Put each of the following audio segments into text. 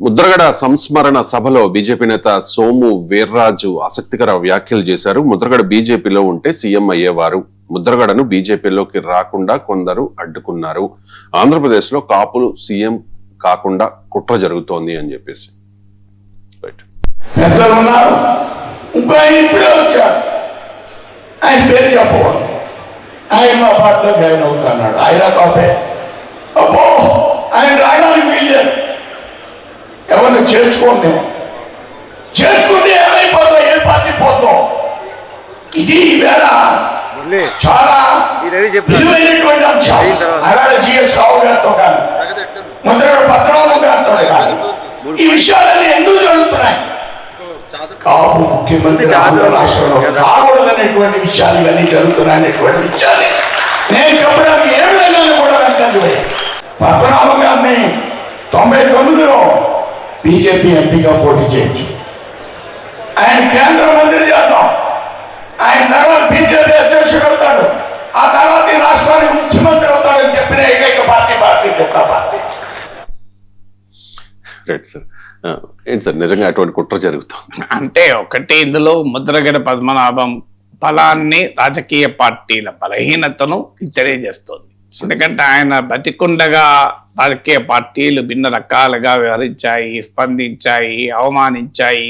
ముద్రగడ సంస్మరణ సభలో బీజేపీ నేత సోము వీర్రాజు ఆసక్తికర వ్యాఖ్యలు చేశారు. ముద్రగడ బీజేపీలో ఉంటే సీఎం అయ్యేవారు. ముద్రగడను బీజేపీలోకి రాకుండా కొందరు అడ్డుకున్నారు. ఆంధ్రప్రదేశ్ లో కాపులు సీఎం కాకుండా కుట్ర జరుగుతోంది అని చెప్పేసి. ఆయన మా పార్టీలో జాయిన్ అవుతున్నాడు. ఆయన కాపే అబ్బో ఆయన రావడానికి వీల్లేదు. ఎవరిని చేర్చుకోండి, చేర్చుకుంటే ఏమైపోతాం, ఏ పార్టీ పోతాం. ఇది ఈవేళ చాలా విలువైనటువంటి అంశం. అలాగే జిఎస్ రావు గారితో కానీ ముద్రగడ పద్మనాభం గారితో కానీ ఈ విషయాలన్నీ ఎందుకు జరుగుతున్నాయి? కాపు ముఖ్యమంత్రి ఆంధ్ర రాష్ట్రంలో కాకూడదనేటువంటి విషయాలు ఇవన్నీ జరుగుతున్నాయనేటువంటి విషయాలు నేను చెప్పడానికి ఏ విధంగా కూడా వెంటనే పద్మనాభం గారిని 99లో బీజేపీ ఎంపీగా పోటీ చేయొచ్చు. ఆయన కేంద్ర మంత్రి చేద్దాం, ఆయన తర్వాత బీజేపీ అధ్యక్షుడు అవుతాడు, ఆ తర్వాత ఈ రాష్ట్రానికి ముఖ్యమంత్రి అవుతాడని చెప్పిన ఏకైక party Bharatiya Janata party. Right sir. ఏంటి సార్ నిజంగా అటువంటి కుట్ర జరుగుతుంది అంటే ఒకటి, ఇందులో ముద్రగడ పద్మనాభం బలాన్ని రాజకీయ పార్టీల బలహీనతను తెలియజేస్తుంది. ఎందుకంటే ఆయన బతికుండగా రాజకీయ పార్టీలు భిన్న రకాలుగా వ్యవహరించాయి, స్పందించాయి, అవమానించాయి,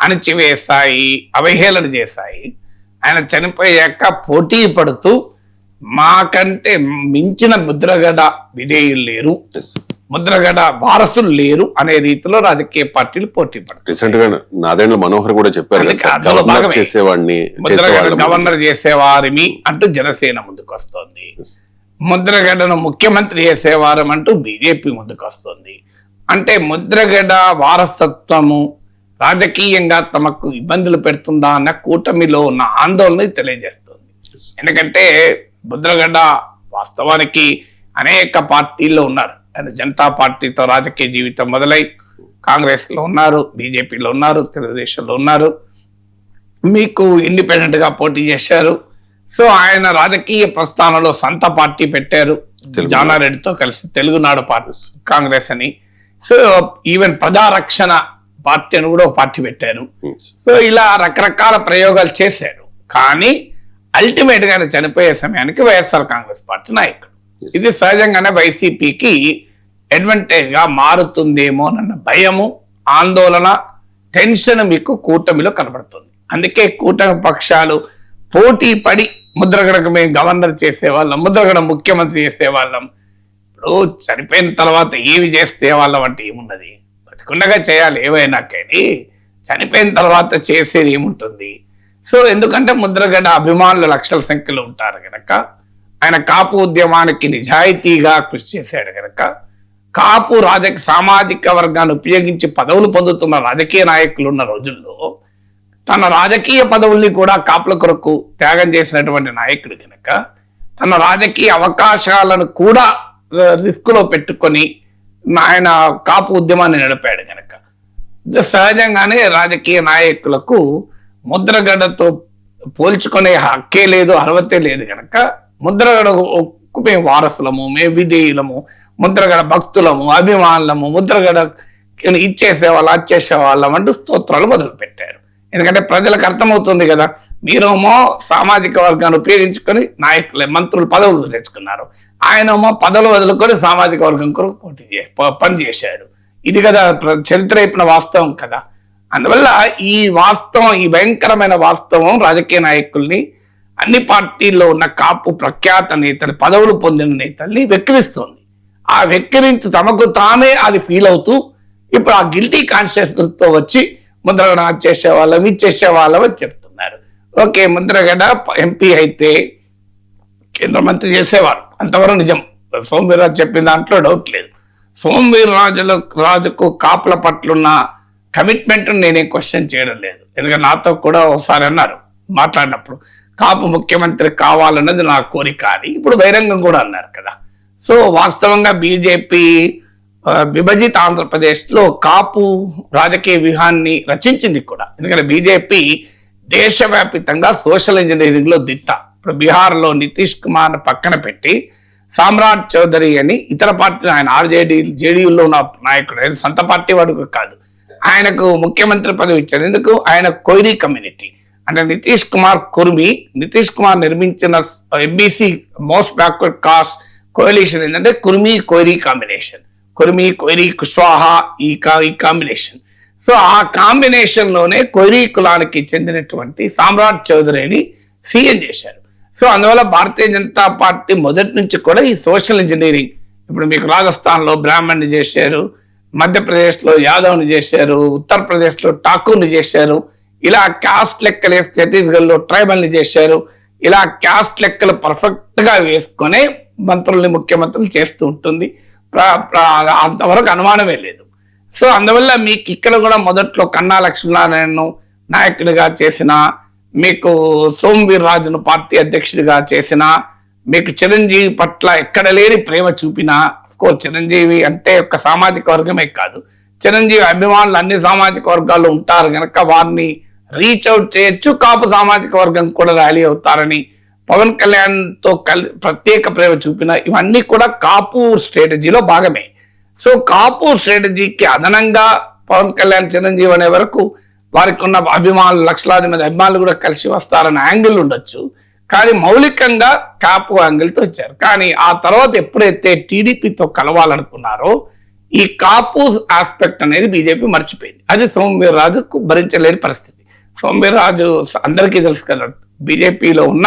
అణచివేశాయి, అవహేళన చేశాయి. ఆయన చనిపోయాక పోటీ పడుతూ మాకంటే మించిన ముద్రగడ విధేయులు లేరు, ముద్రగడ వారసులు లేరు అనే రీతిలో రాజకీయ పార్టీలు పోటీ పడతాయి. రీసెంట్ గా నాదేండ్ల మనోహర్ కూడా చెప్పారు, గవర్నర్ చేసేవారిని అంటూ జనసేన ముందుకు వస్తుంది, ముద్రగడను ముఖ్యమంత్రి చేసేవారం అంటూ బీజేపీ ముందుకు వస్తుంది. అంటే ముద్రగడ వారసత్వము రాజకీయంగా తమకు ఇబ్బందులు పెడుతుందా అన్న కూటమిలో ఉన్న ఆందోళన తెలియజేస్తుంది. ఎందుకంటే ముద్రగడ వాస్తవానికి అనేక పార్టీల్లో ఉన్నారు. ఆయన జనతా పార్టీతో రాజకీయ జీవితం మొదలై కాంగ్రెస్ లో ఉన్నారు, బీజేపీలో ఉన్నారు, తెలుగుదేశంలో ఉన్నారు, మీకు ఇండిపెండెంట్ గా పోటీ చేశారు. సో ఆయన రాజకీయ ప్రస్థానంలో సొంత పార్టీ పెట్టారు జానారెడ్డితో కలిసి, తెలుగునాడు పార్టీ కాంగ్రెస్ అని. సో ఈవెన్ ప్రజారక్షణ పార్టీ అని కూడా ఒక పార్టీ పెట్టారు. సో ఇలా రకరకాల ప్రయోగాలు చేశారు. కానీ అల్టిమేట్ గా చనిపోయే సమయానికి వైఎస్ఆర్ కాంగ్రెస్ పార్టీ నాయకుడు. ఇది సహజంగానే వైసీపీకి అడ్వాంటేజ్ గా మారుతుందేమో అన్న భయము, ఆందోళన, టెన్షన్ మీకు కూటమిలో కనబడుతుంది. అందుకే కూటమి పక్షాలు పోటీ పడి ముద్రగడకు మేము గవర్నర్ చేసేవాళ్ళం, ముద్రగడ ముఖ్యమంత్రి చేసేవాళ్ళం, ఇప్పుడు చనిపోయిన తర్వాత ఏమి చేస్తే వాళ్ళం అంటే ఏమున్నది? బతికుండగా చేయాలి ఏవైనా, కానీ చనిపోయిన తర్వాత చేసేది ఏముంటుంది? సో ఎందుకంటే ముద్రగడ అభిమానులు లక్షల సంఖ్యలో ఉంటారు కనుక, ఆయన కాపు ఉద్యమానికి నిజాయితీగా కృషి చేశాడు కనుక, కాపు సామాజిక వర్గాన్ని ఉపయోగించి పదవులు పొందుతున్న రాజకీయ నాయకులు ఉన్న రోజుల్లో తన రాజకీయ పదవుల్ని కూడా కాపుల కొరకు త్యాగం చేసినటువంటి నాయకుడు కనుక, తన రాజకీయ అవకాశాలను కూడా రిస్క్ లో పెట్టుకొని ఆయన కాపు ఉద్యమాన్ని నడిపాడు కనుక, సహజంగానే రాజకీయ నాయకులకు ముద్రగడతో పోల్చుకునే హక్కే లేదు, అర్హతే లేదు కనుక, ముద్రగడకు మేము వారసులము, మేము విధేయులము, ముద్రగడ భక్తులము, అభిమానులము, ముద్రగడ ఇచ్చేసేవాళ్ళం, అచ్చేసేవాళ్ళం అంటూ స్తోత్రాలు మొదలు పెట్టారు. ఎందుకంటే ప్రజలకు అర్థమవుతుంది కదా, మీరేమో సామాజిక వర్గాన్ని ఉపయోగించుకొని నాయకులు మంత్రులు పదవులు తెచ్చుకున్నారు, ఆయనేమో పదవులు వదులుకొని సామాజిక వర్గం కొరకు పనిచేశాడు. ఇది కదా చరిత్ర అయిపోయిన వాస్తవం కదా. అందువల్ల ఈ వాస్తవం, ఈ భయంకరమైన వాస్తవం రాజకీయ నాయకుల్ని, అన్ని పార్టీల్లో ఉన్న కాపు ప్రఖ్యాత నేతలు, పదవులు పొందిన నేతల్ని వెక్కిరిస్తుంది. ఆ వెక్కిరించి తమకు తామే అది ఫీల్ అవుతూ ఇప్పుడు ఆ గిల్టీ కాన్షియస్నెస్ తో వచ్చి ముద్రగడ చేసేవాళ్ళం, ఇచ్చేసేవాళ్ళం అని చెప్తున్నారు. ఓకే, ముద్రగడ ఎంపీ అయితే కేంద్ర మంత్రి చేసేవారు, అంతవరకు నిజం. సోమవీర్రాజు చెప్పిన దాంట్లో డౌట్ లేదు. సోమవీర్రాజుకు కాపుల పట్లున్న కమిట్మెంట్ నేనేం క్వశ్చన్ చేయడం లేదు. ఎందుకంటే నాతో కూడా ఒకసారి అన్నారు మాట్లాడినప్పుడు, కాపు ముఖ్యమంత్రి కావాలన్నది నా కోరిక అని. ఇప్పుడు బహిరంగం కూడా అన్నారు కదా. సో వాస్తవంగా బీజేపీ విభజిత ఆంధ్రప్రదేశ్ లో కాపు రాజకీయ వ్యూహాన్ని రచించింది కూడా. ఎందుకంటే బీజేపీ దేశవ్యాపితంగా సోషల్ ఇంజనీరింగ్ లో దిట్ట. ఇప్పుడు బీహార్లో నితీష్ కుమార్ పక్కన పెట్టి సామ్రాట్ చౌదరి అని ఇతర పార్టీ, ఆయన జేడీయూలో ఉన్న నాయకుడు, ఆయన సొంత పార్టీ వాడు కాదు, ఆయనకు ముఖ్యమంత్రి పదవి ఇచ్చారు. ఎందుకు? ఆయన కొయిరీ కమ్యూనిటీ అంటే నితీష్ కుమార్ నిర్మించిన ఎంబీసీ మోస్ట్ బ్యాక్వర్డ్ కాస్ట్ కోalition ఏంటంటే కొయిరీ కాంబినేషన్, కొయిరీ కుష్వాహా ఈ కాంబినేషన్. సో ఆ కాంబినేషన్ లోనే కొయిరీ కులానికి చెందినటువంటి సామ్రాట్ చౌదరిని సీఎం చేశారు. సో అందువల్ల భారతీయ జనతా పార్టీ మొదటి నుంచి కూడా ఈ సోషల్ ఇంజనీరింగ్, ఇప్పుడు మీకు రాజస్థాన్లో బ్రాహ్మణ్ని చేశారు, మధ్యప్రదేశ్లో యాదవ్ని చేశారు, ఉత్తరప్రదేశ్లో ఠాకూర్ని చేశారు, ఇలా క్యాస్ట్ లెక్కలు వేసి ఛత్తీస్గఢ్లో ట్రైబల్ని చేశారు. ఇలా క్యాస్ట్ లెక్కలు పర్ఫెక్ట్ గా వేసుకునే మంత్రుల్ని ముఖ్యమంత్రులు చేస్తూ ఉంటుంది. అంతవరకు అనుమానమే లేదు. సో అందువల్ల మీకు ఇక్కడ కూడా మొదట్లో కన్నా లక్ష్మీనారాయణను నాయకుడిగా చేసిన, మీకు సోమవీర్ రాజును పార్టీ అధ్యక్షుడిగా చేసిన, మీకు చిరంజీవి పట్ల ఎక్కడ లేని ప్రేమ చూపిన, కోర్స్ చిరంజీవి అంటే ఒక సామాజిక వర్గమే కాదు, చిరంజీవి అభిమానులు అన్ని సామాజిక వర్గాల్లో ఉంటారు కనుక వారిని రీచ్ అవుట్ చేయొచ్చు, కాపు సామాజిక వర్గం కూడా ర్యాలీ అవుతారని పవన్ కళ్యాణ్ తో ప్రత్యేక ప్రేమ చూపిన, ఇవన్నీ కూడా కాపు స్ట్రాటజీలో భాగమే. సో కాపు స్ట్రాటజీకి అదనంగా పవన్ కళ్యాణ్ చిరంజీవి అనే వరకు వారికి ఉన్న అభిమానులు, లక్షలాది మంది అభిమానులు కూడా కలిసి వస్తారన్న యాంగిల్ ఉండొచ్చు, కానీ మౌలికంగా కాపు యాంగిల్తో వచ్చారు. కానీ ఆ తర్వాత ఎప్పుడైతే టీడీపీతో కలవాలనుకున్నారో ఈ కాపు ఆస్పెక్ట్ అనేది బీజేపీ మర్చిపోయింది. అది సోమవీర్ రాజుకు భరించలేని పరిస్థితి. సోమవీర్ రాజు అందరికీ తెలుసు కదా, బీజేపీలో ఉన్న,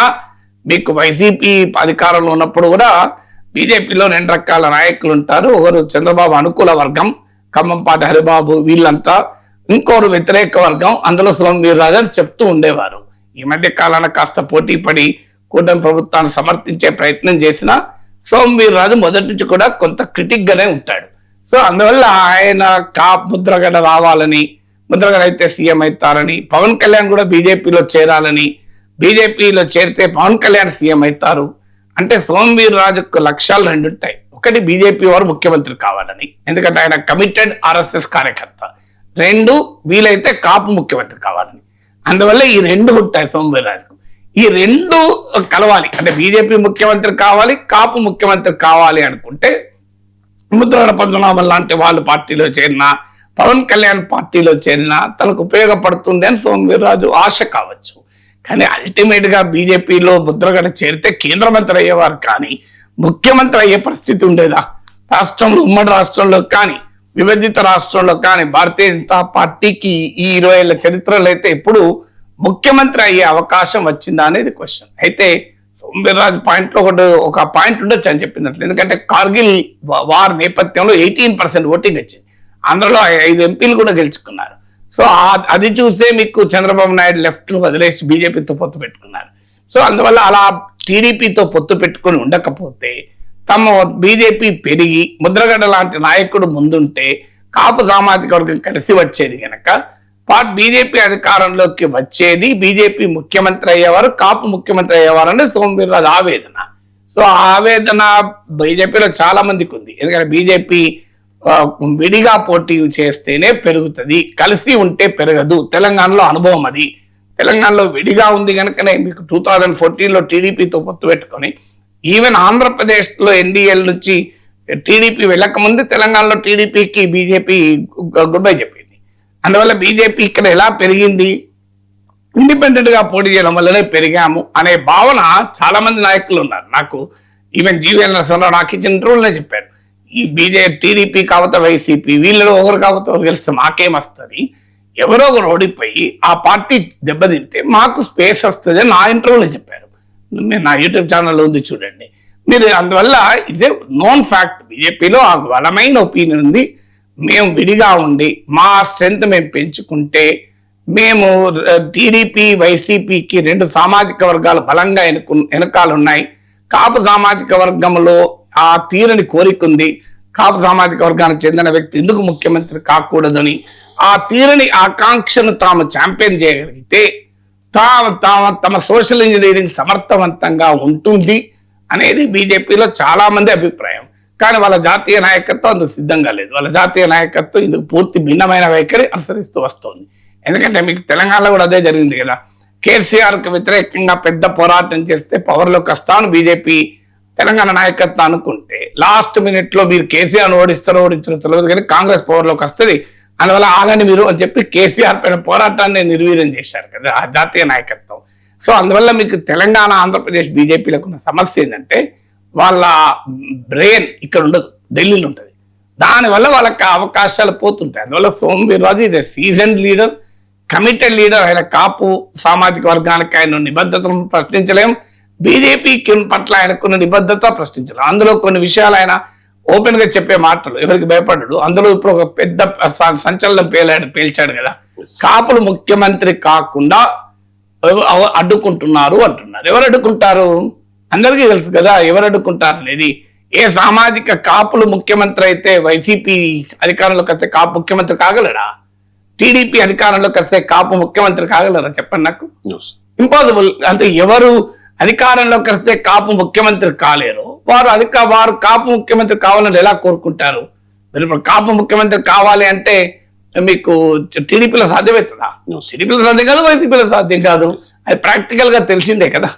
మీకు వైసీపీ అధికారంలో ఉన్నప్పుడు కూడా బీజేపీలో 2 రకాల నాయకులు ఉంటారు. ఒకరు చంద్రబాబు అనుకూల వర్గం, ఖమ్మంపాటి హరిబాబు వీళ్ళంతా, ఇంకోరు వ్యతిరేక వర్గం, అందులో సోమవీర్ రాజు అని చెప్తూ ఉండేవారు. ఈ మధ్య కాలాన కాస్త పోటీ పడి కూటమి ప్రభుత్వాన్ని సమర్థించే ప్రయత్నం చేసిన సోమవీర్ రాజు మొదటి నుంచి కూడా కొంత క్రిటిక్ గానే ఉంటాడు. సో అందువల్ల ఆయన ముద్రగడ రావాలని, ముద్రగడ అయితే సీఎం అవుతారని, పవన్ కళ్యాణ్ కూడా బీజేపీలో చేరాలని, బీజేపీలో చేరితే పవన్ కళ్యాణ్ సీఎం అవుతారు అంటే సోమవీర్ రాజుకు లక్ష్యాలు 2 ఉంటాయి. ఒకటి బీజేపీ వారు ముఖ్యమంత్రి కావాలని, ఎందుకంటే ఆయన కమిటెడ్ ఆర్ఎస్ఎస్ కార్యకర్త. 2 వీలైతే కాపు ముఖ్యమంత్రి కావాలని. అందువల్ల ఈ 2 ఉంటాయి సోమవీర్ రాజుకు. ఈ 2 కలవాలి అంటే బీజేపీ ముఖ్యమంత్రి కావాలి, కాపు ముఖ్యమంత్రి కావాలి అనుకుంటే ముద్రగడ పద్మనాభం లాంటి వాళ్ళు పార్టీలో చేరినా, పవన్ కళ్యాణ్ పార్టీలో చేరినా తనకు ఉపయోగపడుతుంది అని సోమవీర్ రాజు ఆశ కావచ్చు. కానీ అల్టిమేట్ గా బీజేపీలో ముద్రగడ చేరితే కేంద్ర మంత్రి అయ్యేవారు, కానీ ముఖ్యమంత్రి అయ్యే పరిస్థితి ఉండేదా? రాష్ట్రంలో, ఉమ్మడి రాష్ట్రంలో కానీ విభజిత రాష్ట్రంలో కానీ భారతీయ జనతా పార్టీకి ఈ 20 ఏళ్ల చరిత్రలో అయితే ఎప్పుడు ముఖ్యమంత్రి అయ్యే అవకాశం వచ్చిందా అనేది క్వశ్చన్. అయితే సోమవీర్ రాజు పాయింట్లో ఒక పాయింట్ ఉండొచ్చు అని చెప్పినట్లు, ఎందుకంటే కార్గిల్ వార్ నేపథ్యంలో 18% ఓటింగ్ వచ్చింది, అందులో 5 ఎంపీలు కూడా గెలుచుకున్నారు. సో అది చూసే మీకు చంద్రబాబు నాయుడు లెఫ్ట్ వదిలేసి బీజేపీతో పొత్తు పెట్టుకున్నారు. సో అందువల్ల అలా టీడీపీతో పొత్తు పెట్టుకుని ఉండకపోతే తమ బీజేపీ పెరిగి ముద్రగడ లాంటి నాయకుడు ముందుంటే కాపు సామాజిక వర్గం కలిసి వచ్చేది కనుక బీజేపీ అధికారంలోకి వచ్చేది, బీజేపీ ముఖ్యమంత్రి అయ్యేవారు, కాపు ముఖ్యమంత్రి అయ్యేవారు అనేది సోమవీర్ రాజు ఆవేదన. సో ఆ ఆవేదన బీజేపీలో చాలా మందికి ఉంది. ఎందుకంటే బీజేపీ విడిగా పోటీ చేస్తేనే పెరుగుతుంది, కలిసి ఉంటే పెరగదు. తెలంగాణలో అనుభవం అది. తెలంగాణలో విడిగా ఉంది కనుకనే మీకు 2014లో టీడీపీతో పొత్తు పెట్టుకొని, ఈవెన్ ఆంధ్రప్రదేశ్లో ఎన్డీఎల్ నుంచి టీడీపీ వెళ్ళకముందు తెలంగాణలో టీడీపీకి బీజేపీ గుడ్ బై చెప్పింది. అందువల్ల బీజేపీ ఇక్కడ ఎలా పెరిగింది, ఇండిపెండెంట్ గా పోటీ చేయడం వల్లనే పెరిగాము అనే భావన చాలా మంది నాయకులు ఉన్నారు. నాకు ఈవెన్ జీవీఎల్ నరసింహరావు నాకు ఇచ్చిన ఇంటర్వ్యూలోనే చెప్పారు, ఈ టీడీపీ కాకపోతే వైసీపీ వీళ్ళలో ఒకరు కాకపోతే ఒకరు గెలిస్తే మాకేమొస్తుంది, ఎవరో ఒకరు ఓడిపోయి ఆ పార్టీ దెబ్బతింటే మాకు స్పేస్ వస్తుంది అని నా ఇంటర్వ్యూలో చెప్పారు. నేను నా యూట్యూబ్ ఛానల్లో ఉంది చూడండి మీరు. అందువల్ల ఇదే నోన్ ఫ్యాక్ట్, బీజేపీలో ఆ బలమైన ఒపీనియన్ ఉంది. మేము విడిగా ఉండి మా స్ట్రెంత్ మేము పెంచుకుంటే, మేము టీడీపీ వైసీపీకి 2 సామాజిక వర్గాలు బలంగా వెనకాలున్నాయి, కాపు సామాజిక వర్గంలో ఆ తీరని కోరికుంది, కాపు సామాజిక వర్గానికి చెందిన వ్యక్తి ఎందుకు ముఖ్యమంత్రి కాకూడదని ఆ తీరని ఆకాంక్షను తాము ఛాంపియన్ చేయగలిగితే తమ సోషల్ ఇంజనీరింగ్ సమర్థవంతంగా ఉంటుంది అనేది బీజేపీలో చాలా మంది అభిప్రాయం. కానీ వాళ్ళ జాతీయ నాయకత్వం అందుకు సిద్ధంగా లేదు. వాళ్ళ జాతీయ నాయకత్వం ఇందుకు పూర్తి భిన్నమైన వైఖరి అనుసరిస్తూ వస్తుంది. ఎందుకంటే మీకు తెలంగాణలో కూడా అదే జరిగింది కదా, కేసీఆర్కి వ్యతిరేకంగా పెద్ద పోరాటం చేస్తే పవర్లోకి వస్తామని బీజేపీ తెలంగాణ నాయకత్వం అనుకుంటే లాస్ట్ మినిట్ లో మీరు కేసీఆర్ ఓడిస్తారో తెలియదు కానీ కాంగ్రెస్ పవర్ లోకి వస్తుంది, అందువల్ల ఆగండి మీరు అని చెప్పి కేసీఆర్ పైన పోరాటాన్ని నిర్వీర్యం చేశారు కదా ఆ జాతీయ నాయకత్వం. సో అందువల్ల మీకు తెలంగాణ ఆంధ్రప్రదేశ్ బీజేపీలకు ఉన్న సమస్య ఏంటంటే వాళ్ళ బ్రెయిన్ ఇక్కడ ఉండదు, ఢిల్లీలో ఉంటుంది. దానివల్ల వాళ్ళకి అవకాశాలు పోతుంటాయి. అందువల్ల సోము వీర్రాజు ఇది సీజన్ లీడర్, కమిటెడ్ లీడర్. ఆయన కాపు సామాజిక వర్గానికి ఆయన నిబద్ధతను ప్రశ్నించలేం, బీజేపీ పట్ల ఆయనకున్న నిబద్ధత ప్రశ్నించలేం. అందులో కొన్ని విషయాలు ఆయన ఓపెన్ గా చెప్పే మాటలు ఎవరికి భయపడ్డాడు. అందులో ఇప్పుడు ఒక పెద్ద సంచలనం పేల్చాడు కదా, కాపులు ముఖ్యమంత్రి కాకుండా అడ్డుకుంటున్నారు అంటున్నారు. ఎవరు అడ్డుకుంటారు అందరికీ తెలుసు కదా, ఎవరు అడ్డుకుంటారు అనేది. ఏ సామాజిక కాపులు ముఖ్యమంత్రి అయితే వైసీపీ అధికారంలోకి వస్తే కాపు ముఖ్యమంత్రి కాగలడా? టీడీపీ అధికారంలోకి వస్తే కాపు ముఖ్యమంత్రి కాగలరా చెప్పండి నాకు? ఇంపాసిబుల్. అంటే ఎవరు అధికారంలోకి వస్తే కాపు ముఖ్యమంత్రి కాలేరు, వారు కాపు ముఖ్యమంత్రి కావాలని ఎలా కోరుకుంటారు? మీరు ఇప్పుడు కాపు ముఖ్యమంత్రి కావాలి అంటే మీకు టీడీపీలో సాధ్యమవుతుందా? టీడీపీలో సాధ్యం కాదు, వైసీపీలో సాధ్యం కాదు. అది ప్రాక్టికల్ గా తెలిసిందే కదా.